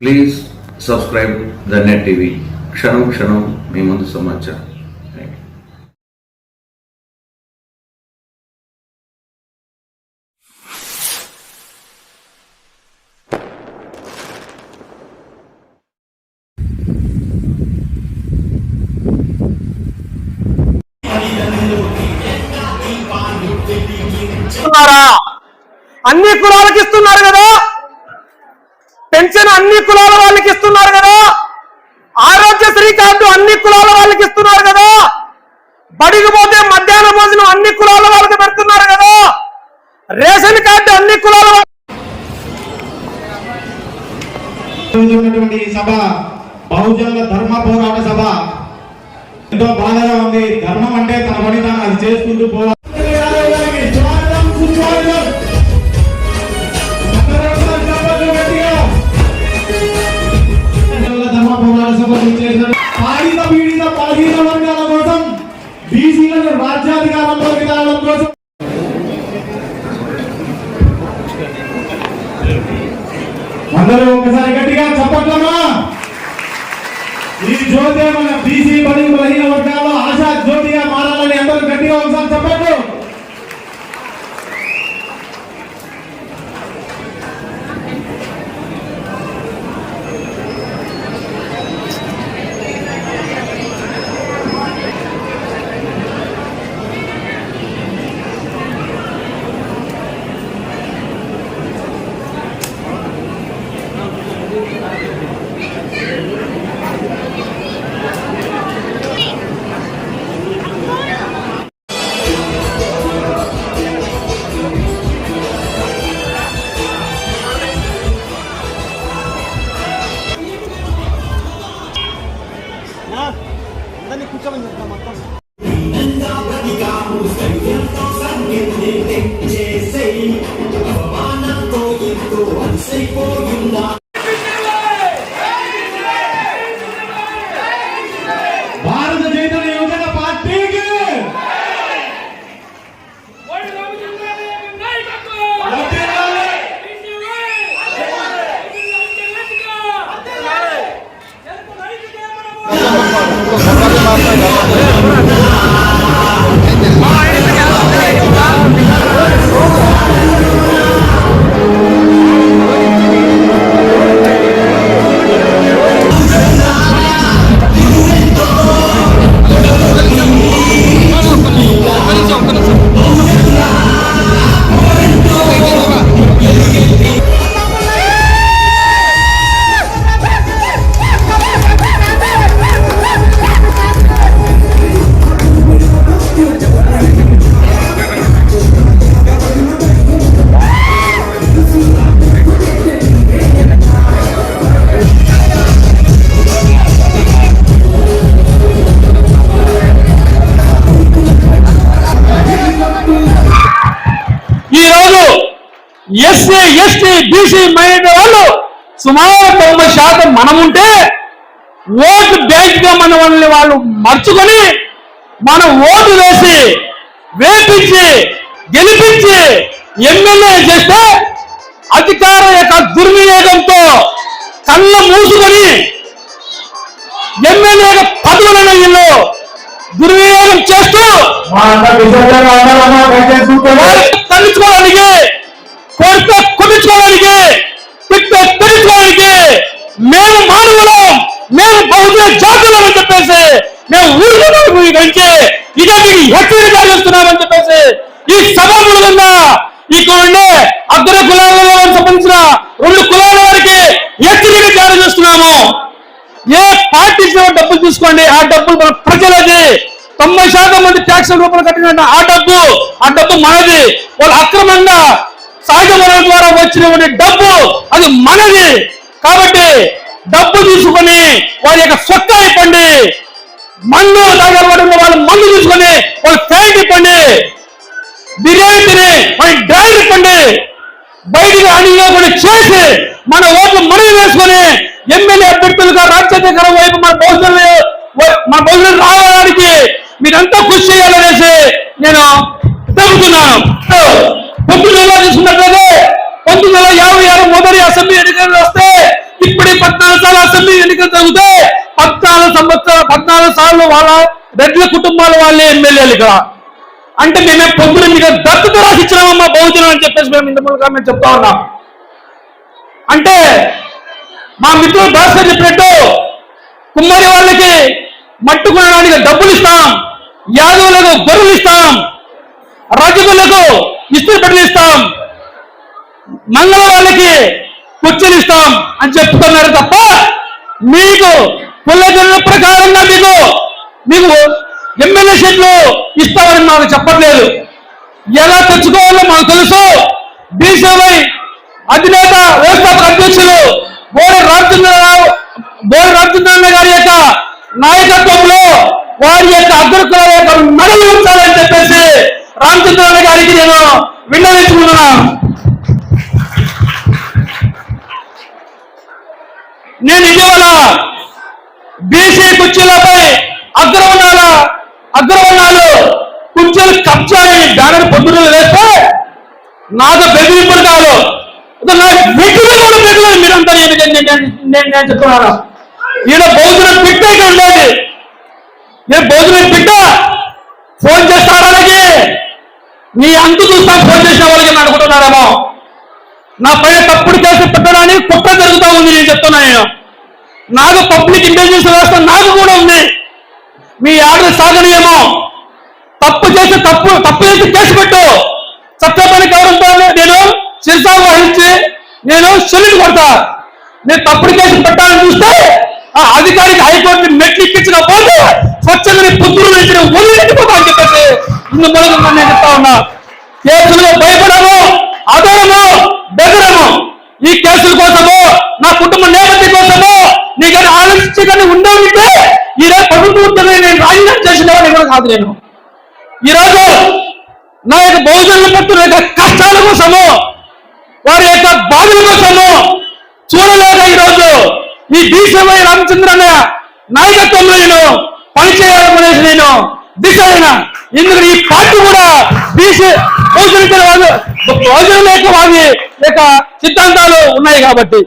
Please subscribe the net TV. క్షణం క్షణం మీ ముందు సమాచారం. అన్ని కులాలకు ఇస్తున్నారు కదా, పెన్షన్ అన్ని కులాల వాళ్ళకి ఇస్తున్నారు కదా, ఆరోగ్యశ్రీ కార్డు అన్ని కులాల వాళ్ళకి ఇస్తున్నారు కదా, బడికి పోతే మధ్యాహ్న భోజనం అన్ని కులాల వాళ్ళకి పెడుతున్నారు కదా, రేషన్ కార్డు అన్ని కులాల సభ బహుజనుల ధర్మ పోరాట సభ ఎంతో బాధగా ఉంది. ధర్మం అంటే తన పని తాను అది చేసుకుంటూ పోవాలి. పాడిత పీడిత బలహీన వర్గాల కోసం, బీసీలను రాజ్యాధికారంలోకి రావడం కోసం అందరూ ఒకసారి గట్టిగా చెప్పట్లమా? ఈ జ్యోతి మన బీసీ బడుగు బలహీన వర్గాల్లో ఆశా జ్యోతిగా మారాలని అందరూ గట్టిగా ఒకసారి చెప్పట్లు. భారత చైతన్య యువజన పార్టీకి ఎస్సీ ఎస్టీ బీసీ మైనారిటీ వాళ్ళు సుమారు 90% మనం ఉంటే ఓటు బ్యాంక్ గా మన వాళ్ళని వాళ్ళు మర్చుకొని మనం ఓటు వేసి వేపించి గెలిపించి ఎమ్మెల్యే చేస్తే అధికారం యొక్క దుర్వినియోగంతో కళ్ళ మూసుకొని ఎమ్మెల్యే పదవులను వీళ్ళు దుర్వినియోగం చేస్తూ తగ్గించుకోవడానికి కొరత కొట్టించుకోవడానికి తెలుసుకోవడానికి మేము మానవులం, మేము బహుజన జాతులం అని చెప్పేసి మేము ఊరికి ఇదే హెచ్చరిక చేస్తున్నామని చెప్పేసి ఈ సభాములుగా ఇక్కడ ఉండే అగ్ర కులాలకు సంబంధించిన 2 కులాల వారికి హెచ్చరిక జారీ చేస్తున్నాము. ఏ పార్టీ డబ్బులు తీసుకోండి, ఆ డబ్బులు మన ప్రజలది. 90% మంది ట్యాక్స్ రూపాయలు కట్టిన ఆ డబ్బు మనది. వాళ్ళు అక్రమంగా సహజ వనరుల ద్వారా వచ్చిన డబ్బు అది మనది. కాబట్టి డబ్బు తీసుకొని వారి యొక్క సొక్క ఇవ్వండి, మందు తాగలబడిన వాళ్ళు మందు తీసుకొని వాళ్ళు ఫ్యాట్ ఇవ్వండి, బిర్యానీ తిని వాళ్ళకి డ్రైవ్ ఇవ్వండి, బయటికి అనియోగం చేసి మన ఓట్లు మనవి వేసుకొని ఎమ్మెల్యే అభ్యర్థులుగా రాజ్యాధికారం వైపు మన బహుజనులు రావడానికి మీరంతా కృషి చేయాలనేసి నేను చెబుతున్నాను. పొద్దున తీసుకున్నట్లయితే 1956 మొదటి అసెంబ్లీ ఎన్నికలు వస్తే ఇప్పటి 14 సార్లు అసెంబ్లీ ఎన్నికలు జరిగితే 14 సార్లు వాళ్ళ రెడ్ల కుటుంబాల వాళ్ళే ఎమ్మెల్యేలు ఇక్కడ. అంటే మేమే పొద్దున మీకు దత్తుతో రాసి ఇచ్చినామమ్మా బహుజనం అని చెప్పేసి మేము ఇంతకుముందుగా మేము చెప్తా ఉన్నాం. అంటే మా మిత్రులు భాస్కర్ చెప్పినట్టు కుమ్మరి వాళ్ళకి మట్టు కొనడానికి డబ్బులు ఇస్తాం, యాదవులకు గొర్రెలు ఇస్తాం, రజకులకు ఇస్త్రీ పెట్టెలు ఇస్తాం, మంగళ వాళ్ళకి కుర్చీలు ఇస్తాం అని చెప్తున్నారు తప్ప మీకు కులజనుల ప్రకారంగా మీకు ఎమ్మెల్యే సీట్లు ఇస్తామని మాకు చెప్పట్లేదు. ఎలా తెచ్చుకోవాలో మాకు తెలుసు. బీసీవై అధినేత వ్యవస్థాపక అధ్యక్షులు బోడి రామచంద్రరావు గారి యొక్క నాయకత్వంలో వారి యొక్క అగ్రకుల యొక్క మెడలు ఉంచాలని చెప్పేసి రామచంద్రరావు గారికి నేను విన్నవించుకున్నాను. నేను ఇటీవల బీసీ కుర్చీలపై అగ్రవర్ణాలు కుర్చీలు కబ్జా బ్యానర్ పొద్దున వేస్తే నాకు బెదిరింపులు కాదు, నాకు వెంటనే కూడా బెదిలేదు. మీరంతా నేను చెప్తున్నాను. ఈయన భోజనం పిట్ట ఇక్కడ ఉండేది. నేను భోజనం పిట్ట ఫోన్ చేస్తాను వాళ్ళకి, నీ అంతు చూస్తాను ఫోన్ చేసిన వాళ్ళకి అనుకుంటున్నారేమో. నా పైన తప్పుడు కేసు పెట్టడానికి కుట్ర జరుగుతూ ఉంది. నేను చెప్తున్నా, నేను నాకు పబ్లిక్ ఇంటెలిజెన్స్ వ్యవస్థ నాకు కూడా ఉంది. మీ ఆర్డర్ సాగనీయమో, తప్పు చేసి కేసు పెట్టు, చట్టపని గౌరవంతో నేను శిరసాలు వహించి నేను చెల్లిని కొడతా. నేను తప్పుడు కేసు పెట్టాలని చూస్తే ఆ అధికారికి హైకోర్టు మెట్లు ఇప్పించకపోతే స్వచ్ఛంగా పుత్రులు నుంచి వదిలిపోతా అని చెప్పేసి ఇందు మూలంగా నేను చెప్తా ఉన్నా. కేసులు భయపడము, అదనము, బెదరము. ఈ కేసుల కోసము, నా కుటుంబ నేపథ్యం కోసము నీకు ఆలోచించగానే ఉండేవింటే ఈరోజు ప్రభుత్వ ఉద్యోగం నేను రాజీనామా చేసిన వాడిని కూడా కాదు. నేను ఈరోజు నా యొక్క బహుజనుల పట్ల యొక్క కష్టాల కోసము, వారి యొక్క బాధల కోసము చూడలేక ఈరోజు ఈ బీసీవై రామచంద్రన్న నాయకత్వంలో నేను పనిచేయాలనేసి నేను డిసైడ్ అయినా. ఎందుకంటే ఈ పార్టీ కూడా బీసీ బహుజనుల యొక్క సిద్ధాంతాలు ఉన్నాయి కాబట్టి.